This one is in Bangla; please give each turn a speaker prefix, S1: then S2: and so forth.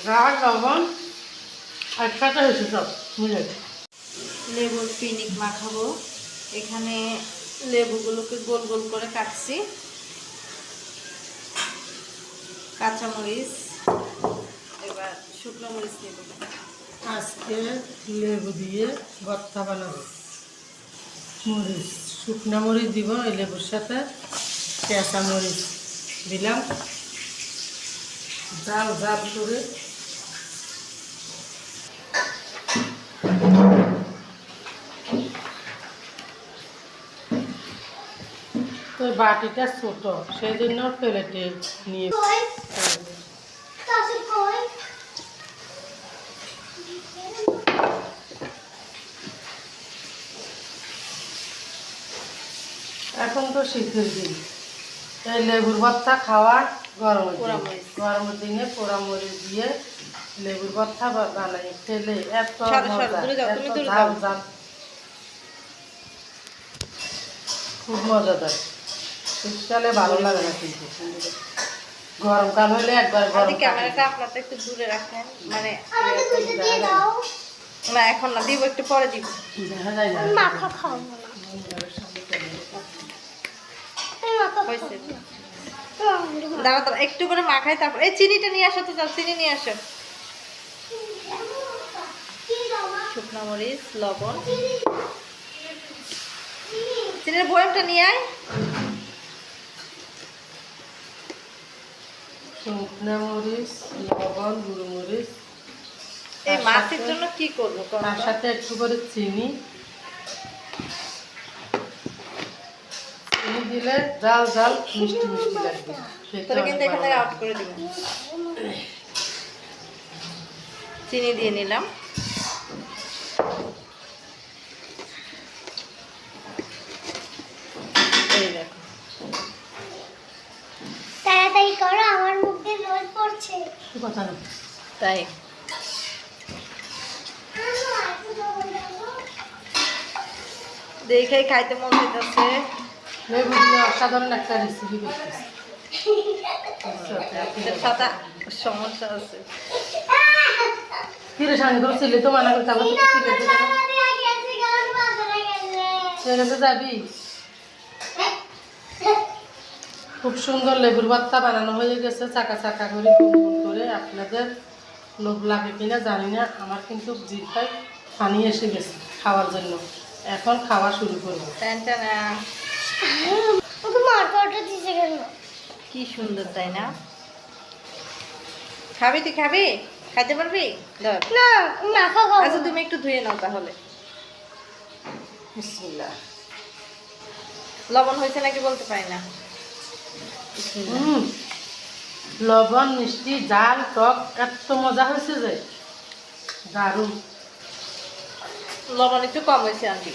S1: ঝাল লবণ একসাথে হয়েছে সব মিলে।
S2: লেবুর পিনিক মাখাবো। এখানে লেবুগুলোকে গোল গোল করে কাটছি, কাঁচামরিচ, এবার শুকনো মরিচ নেব।
S1: আজকে লেবু দিয়ে ভর্তা বানাবো। মরিচ, শুকনো মরিচ দিব এই লেবুর সাথে, কাঁচা মরিচ দিলাম, জাল জাল করে তো বাটিটা ছোট, সেই জন্য প্লেটে নিয়ে এখন তো শীতের দিন, এই লেবুর ভর্তা খাওয়া গরমের দিনে পোড়া মরিচ দিয়ে লেবুর ভর্তা বানাই খেলে এত ঝাল ঝাল, খুব মজাদার। শীতকালে ভালো লাগে না কিন্তু, গরমকাল হলে একবার
S2: ক্যামেরাটা আপনারটা একটু দূরে রাখেন, মানে না এখন না, দিব একটু পরে দিব।
S1: দেখা যায় না
S2: দাঁড়া দাঁড়া একটু করে মাখাই, তারপর এই চিনিটা নিয়ে আসো তো, যাও চিনি নিয়ে আসো। শুকনো মরিচ, লবণ, চিনির বয়ামটা নিয়ে আয়।
S1: শুকনো মরিচ, লবণ, গুঁড়ো মরিচ,
S2: এই মাছের জন্য কি করবো?
S1: তার সাথে একটু করে চিনি দিলে জাল জাল মিষ্টি মিষ্টি লাগবে।
S2: তোরা কিন্তু এখান থেকে আউট করে দিবেন। চিনি দিয়ে নিলাম, এই দেখো।
S3: তাড়াতাড়ি করো, আমার মুখে জল পড়ছে।
S1: কথা না,
S2: তাই দেখে খাইতে মন চাইতেছে।
S1: লেবু দিয়ে অসাধারণ একটা রেসিপি করতেছি।
S2: সাদা সমস্যা আছে।
S1: কিরে সামনে করে ছেলে তো মানা করতে আবার ছেলেতে যাবি। খুব সুন্দর লেবুর ভর্তা বানানো হয়ে গেছে, চাকা চাকা করে গুন গুন করে। আপনাদের লোভ লাগে কিনা জানি না, আমার কিন্তু জিভটায় পানি এসে গেছে খাওয়ার জন্য। এখন খাওয়া শুরু করবো।
S2: কি সুন্দর তাই না? খাবি? তুই খাবি? খাইতে পারবি? আচ্ছা তুমি একটু ধুয়ে নাও তাহলে।
S1: বিসমিল্লাহ।
S2: লবণ হয়েছে নাকি বলতে পারি না।
S1: লবণ, মিষ্টি, ঝাল, টক এত মজা হয়েছে যে দারুণ।
S2: লবণ একটু কম হয়েছে আন্টি।